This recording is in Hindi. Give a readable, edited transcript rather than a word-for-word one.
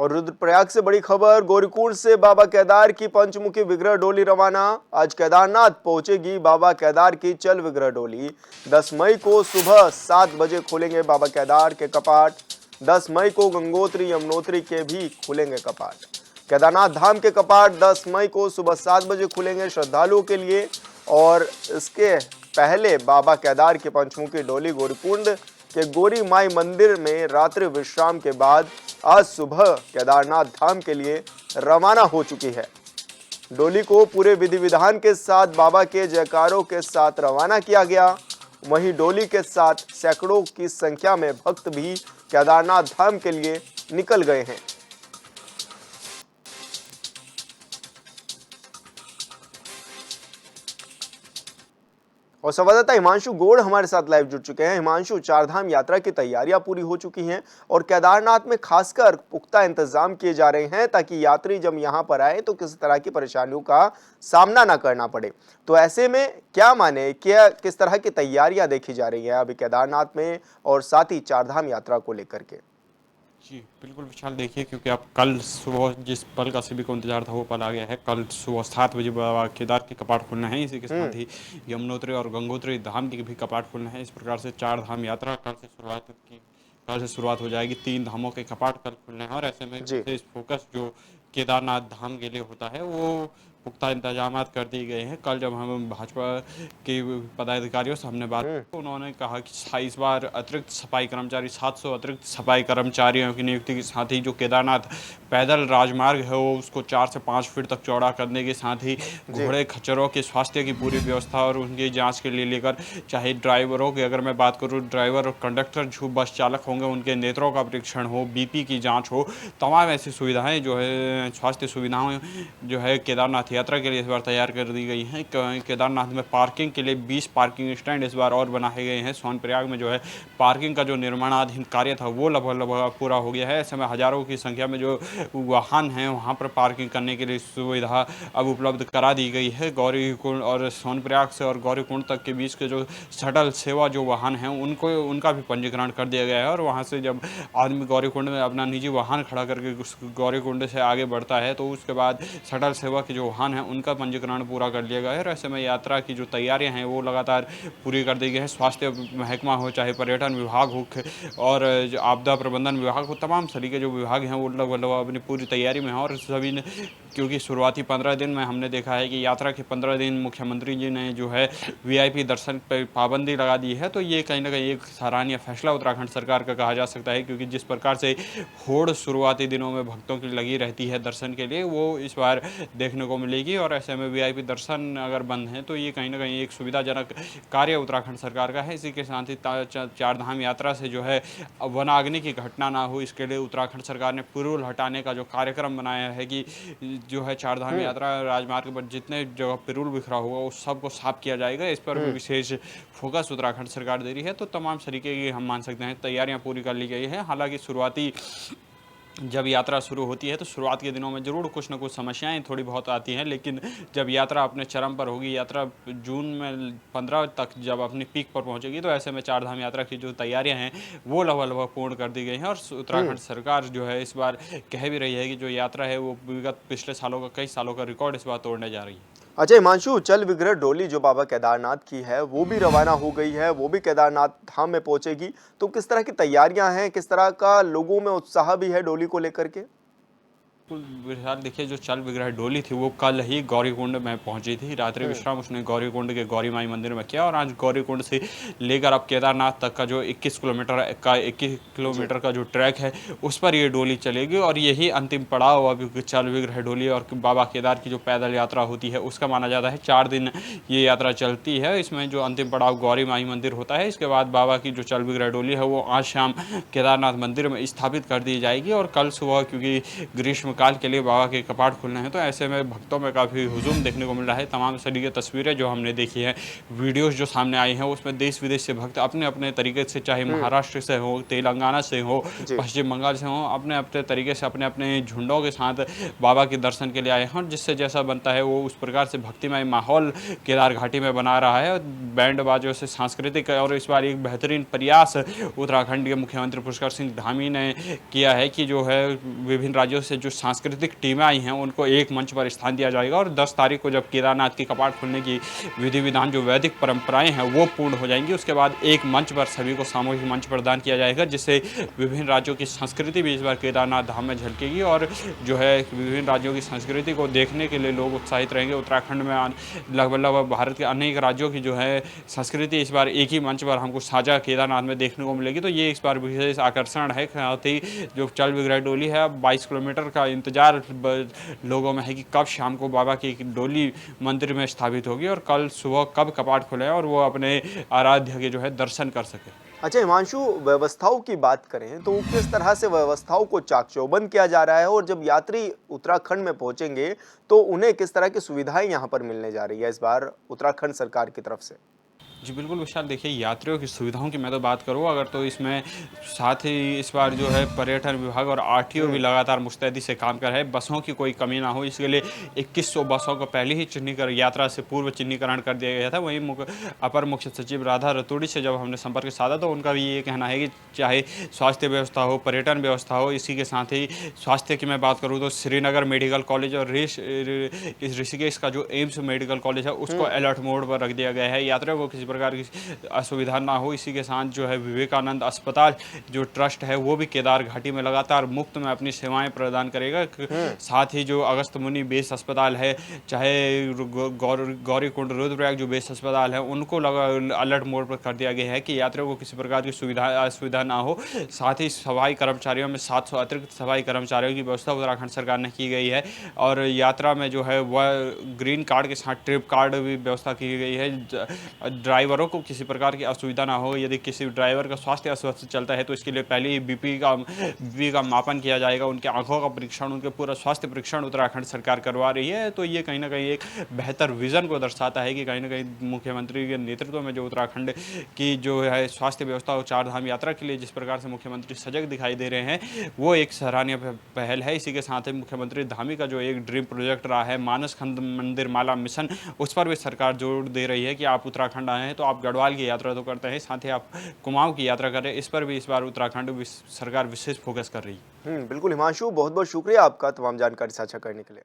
और रुद्रप्रयाग से बड़ी खबर, गौरीकुंड से बाबा केदार की पंचमुखी विग्रह डोली रवाना। आज केदारनाथ पहुंचेगी बाबा केदार की चल विग्रह डोली। 10 मई को सुबह 7 बजे खुलेंगे बाबा केदार के कपाट। 10 मई को गंगोत्री यमुनोत्री के भी खुलेंगे कपाट। केदारनाथ धाम के कपाट 10 मई को सुबह 7 बजे खुलेंगे श्रद्धालुओं के लिए। और इसके पहले बाबा केदार की पंचमुखी डोली गौरीकुंड के गौरी माई मंदिर में रात्रि विश्राम के बाद आज सुबह केदारनाथ धाम के लिए रवाना हो चुकी है। डोली को पूरे विधि विधान के साथ बाबा के जयकारों के साथ रवाना किया गया। वहीं डोली के साथ सैकड़ों की संख्या में भक्त भी केदारनाथ धाम के लिए निकल गए हैं। और संवाददाता हिमांशु गौड़ हमारे साथ लाइव जुड़ चुके हैं। हिमांशु, चारधाम यात्रा की तैयारियां पूरी हो चुकी हैं और केदारनाथ में खासकर पुख्ता इंतजाम किए जा रहे हैं ताकि यात्री जब यहां पर आए तो किसी तरह की परेशानियों का सामना ना करना पड़े। तो ऐसे में क्या माने, क्या किस तरह की तैयारियां देखी जा रही हैं अभी केदारनाथ में और साथ ही चारधाम यात्रा को लेकर के? जी बिल्कुल विशाल, देखिए क्योंकि अब कल सुबह जिस पल का सभी को इंतजार था वो पल आ गया है। कल सुबह 7 बजे बाबा केदार के कपाट खुलना है। इसी के साथ ही यमुनोत्री और गंगोत्री धाम के भी कपाट खुलना है। इस प्रकार से 4 धाम यात्रा कल से शुरुआत हो जाएगी। 3 धामों के कपाट कल खुलने हैं और ऐसे में विशेष फोकस जो केदारनाथ धाम के लिए होता है वो पुख्ता इंतजाम कर दिए गए हैं। कल जब हम भाजपा के पदाधिकारियों से हमने बात की तो उन्होंने कहा कि इस बार अतिरिक्त सफाई कर्मचारी 700 अतिरिक्त सफाई कर्मचारियों की नियुक्ति के साथ ही जो केदारनाथ पैदल राजमार्ग है वो उसको 4 से 5 फीट तक चौड़ा करने के साथ ही घोड़े खच्चरों के स्वास्थ्य की पूरी व्यवस्था और उनकी जाँच के लिए लेकर, चाहे ड्राइवरों की अगर मैं बात करूँ, ड्राइवर और कंडक्टर जो बस चालक होंगे उनके नेत्रों का परीक्षण हो, BP की जाँच हो, तमाम ऐसी सुविधाएँ जो है स्वास्थ्य सुविधाएँ जो है केदारनाथ यात्रा के लिए इस बार तैयार कर दी गई हैं। केदारनाथ में पार्किंग के लिए 20 पार्किंग स्टैंड इस बार और बनाए गए हैं। सोनप्रयाग में जो है पार्किंग का जो निर्माणाधीन कार्य था वो लगभग पूरा हो गया है। ऐसे में हजारों की संख्या में जो वाहन हैं वहाँ पर पार्किंग करने के लिए सुविधा अब उपलब्ध करा दी गई है। गौरीकुंड और सोनप्रयाग से और गौरीकुंड तक के बीच के जो शटल सेवा जो वाहन हैं उनका भी पंजीकरण कर दिया गया है। और वहाँ से जब आदमी गौरीकुंड में अपना निजी वाहन खड़ा करके गौरीकुंड से आगे बढ़ता है तो उसके बाद शटल सेवा के जो वाहन हैं उनका पंजीकरण पूरा कर लिया गया है। और ऐसे में यात्रा की जो तैयारियां हैं वो लगातार पूरी कर दी गई है। स्वास्थ्य महकमा हो, चाहे पर्यटन विभाग हो और आपदा प्रबंधन विभाग हो, तमाम तरीके जो विभाग हैं वो लगभग अपनी पूरी तैयारी में हैं। और सभी ने, क्योंकि शुरुआती 15 दिन में हमने देखा है कि यात्रा के 15 दिन मुख्यमंत्री जी ने जो है VIP दर्शन पर पाबंदी लगा दी है, तो ये कहीं ना कहीं एक सराहनीय फैसला उत्तराखंड सरकार का कहा जा सकता है। क्योंकि जिस प्रकार से होड़ शुरुआती दिनों में भक्तों की लगी रहती है दर्शन के लिए, वो इस बार देखने को मिलेगी। और ऐसे में VIP दर्शन अगर बंद हैं तो ये कहीं ना कहीं एक सुविधाजनक कार्य उत्तराखंड सरकार का है। इसी के साथ ही 4 धाम यात्रा से जो है वनाग्नि की घटना ना हो, इसके लिए उत्तराखंड सरकार ने पिरूल हटाने का जो कार्यक्रम बनाया है कि जो है 4 धाम यात्रा राजमार्ग पर जितने जगह पिरूल बिखरा होगा उस सबको साफ किया जाएगा। इस पर भी विशेष फोकस उत्तराखंड सरकार दे रही है। तो तमाम तरीके की हम मान सकते हैं तैयारियां पूरी कर ली गई है। हालांकि शुरुआती जब यात्रा शुरू होती है तो शुरुआत के दिनों में ज़रूर कुछ ना कुछ समस्याएं थोड़ी बहुत आती हैं, लेकिन जब यात्रा अपने चरम पर होगी, यात्रा जून में 15 तक जब अपनी पीक पर पहुंचेगी, तो ऐसे में 4 धाम यात्रा की जो तैयारियां हैं वो लगभग पूर्ण कर दी गई हैं। और उत्तराखंड सरकार जो है इस बार कह भी रही है कि जो यात्रा है वो विगत पिछले सालों का, कई सालों का रिकॉर्ड इस बार तोड़ने जा रही है। अच्छा हिमांशु, चल विग्रह डोली जो बाबा केदारनाथ की है वो भी रवाना हो गई है, वो भी केदारनाथ धाम में पहुंचेगी। तो किस तरह की तैयारियां हैं, किस तरह का लोगों में उत्साह भी है डोली को लेकर के? विशाल, देखिए जो चल विग्रह डोली थी वो कल ही गौरीकुंड में पहुंची थी। रात्रि विश्राम उसने गौरीकुंड के गौरी माई मंदिर में किया और आज गौरीकुंड से लेकर अब केदारनाथ तक का जो 21 किलोमीटर का जो ट्रैक है उस पर ये डोली चलेगी। और यही अंतिम पड़ाव अभी चल विग्रह डोली और बाबा केदार की जो पैदल यात्रा होती है उसका माना जाता है। 4 दिन ये यात्रा चलती है। इसमें जो अंतिम पड़ाव गौरी माई मंदिर होता है, इसके बाद बाबा की जो चल विग्रह डोली है वो आज शाम केदारनाथ मंदिर में स्थापित कर दी जाएगी। और कल सुबह, क्योंकि ग्रीष्म काल के लिए बाबा के कपाट खुलने हैं। तो ऐसे में भक्तों में काफ़ी हुजूम देखने को मिल रहा है। तमाम सभी की तस्वीरें जो हमने देखी हैं, वीडियोज़ जो सामने आई हैं, उसमें देश विदेश से भक्त अपने अपने तरीके से, चाहे महाराष्ट्र से हो, तेलंगाना से हो, जी। पश्चिम बंगाल से हो, अपने अपने तरीके से अपने अपने झुंडों के साथ बाबा के दर्शन के लिए आए हैं। और जिससे जैसा बनता है वो उस प्रकार से भक्तिमय माहौल केदार घाटी में बना रहा है। बैंड बाजों से सांस्कृतिक, और इस बार एक बेहतरीन प्रयास उत्तराखंड के मुख्यमंत्री पुष्कर सिंह धामी ने किया है कि जो है विभिन्न राज्यों से जो सांस्कृतिक टीमें आई हैं उनको एक मंच पर स्थान दिया जाएगा। और 10 तारीख को जब केदारनाथ की कपाट खुलने की विधि विधान, जो वैदिक परंपराएं हैं, वो पूर्ण हो जाएंगी, उसके बाद एक मंच पर सभी को सामूहिक मंच प्रदान किया जाएगा, जिससे विभिन्न राज्यों की संस्कृति भी इस बार केदारनाथ धाम में झलकेगी। और जो है विभिन्न राज्यों की संस्कृति को देखने के लिए लोग उत्साहित रहेंगे। उत्तराखंड में लगभग भारत के अनेक राज्यों की जो है संस्कृति इस बार एक ही मंच पर हमको साझा केदारनाथ में देखने को मिलेगी। तो ये इस बार विशेष आकर्षण है। साथ ही जो चल विग्रह डोली है, 22 किलोमीटर का इंतजार लोगों में है कि कब शाम को बाबा की डोली मंदिर में स्थापित होगी और कल सुबह कब कपाट खुले और वो अपने आराध्य के जो है दर्शन कर सके। अच्छा हिमांशु, व्यवस्थाओं की बात करें तो किस तरह से व्यवस्थाओं को चाक चौबंद किया जा रहा है, और जब यात्री उत्तराखंड में पहुंचेंगे तो उन्हें किस तरह की सुविधाएं यहां पर मिलने जा रही है इस बार उत्तराखंड सरकार की तरफ से? जी बिल्कुल विशाल, देखिए यात्रियों की सुविधाओं की मैं तो बात करूँ अगर, तो इसमें साथ ही इस बार जो है पर्यटन विभाग और आरटीओ भी लगातार मुस्तैदी से काम कर रहे हैं। बसों की कोई कमी ना हो, इसके लिए 2100 बसों को पहले ही चिन्हीकरण, यात्रा से पूर्व चिन्हीकरण कर दिया गया था। वहीं अपर मुख्य सचिव राधा रतूड़ी से जब हमने संपर्क साधा तो उनका भी ये कहना है कि चाहे स्वास्थ्य व्यवस्था हो, पर्यटन व्यवस्था हो, इसी के साथ ही स्वास्थ्य की मैं बात करूँ तो श्रीनगर मेडिकल कॉलेज और ऋषिकेश का जो एम्स मेडिकल कॉलेज है उसको अलर्ट मोड पर रख दिया गया है। यात्रियों को किसी प्रकार की असुविधा ना हो, इसी के साथ जो है विवेकानंद अस्पताल जो ट्रस्ट है वो भी केदार घाटी में लगातार मुफ्त में अपनी सेवाएं प्रदान करेगा। साथ ही जो अगस्त मुनि बेस अस्पताल है, चाहे गौरीकुंड रुद्रप्रयाग जो बेस अस्पताल है, उनको अलर्ट मोड पर कर दिया गया है कि यात्रियों को किसी प्रकार की असुविधा ना हो। साथ ही सफाई कर्मचारियों में 700 अतिरिक्त सफाई कर्मचारियों की व्यवस्था उत्तराखंड सरकार ने की गई है। और यात्रा में जो है वह ग्रीन कार्ड के साथ ट्रिप कार्ड भी व्यवस्था की गई है। ड्राइवरों को किसी प्रकार की असुविधा ना हो। यदि किसी ड्राइवर का स्वास्थ्य अस्वस्थ चलता है तो इसके लिए पहले ही बीपी का मापन किया जाएगा, उनके आंखों का परीक्षण, उनके पूरा स्वास्थ्य परीक्षण उत्तराखंड सरकार करवा रही है। तो ये कहीं ना कहीं एक बेहतर विजन को दर्शाता है कि कहीं ना कहीं मुख्यमंत्री के नेतृत्व में जो उत्तराखंड की जो है स्वास्थ्य व्यवस्था और चार धाम यात्रा के लिए जिस प्रकार से मुख्यमंत्री सजग दिखाई दे रहे हैं वो एक सराहनीय पहल है। इसी के साथ ही मुख्यमंत्री धामी का जो एक ड्रीम प्रोजेक्ट रहा है मानस खंड मंदिर माला मिशन, उस पर भी सरकार जोर दे रही है कि आप उत्तराखंड आए हैं तो आप गढ़वाल की यात्रा तो करते हैं, साथ ही आप कुमाऊं की यात्रा करें। इस पर भी इस बार उत्तराखंड सरकार विशेष फोकस कर रही है। बिल्कुल हिमांशु, बहुत बहुत शुक्रिया आपका तमाम जानकारी साझा करने के लिए।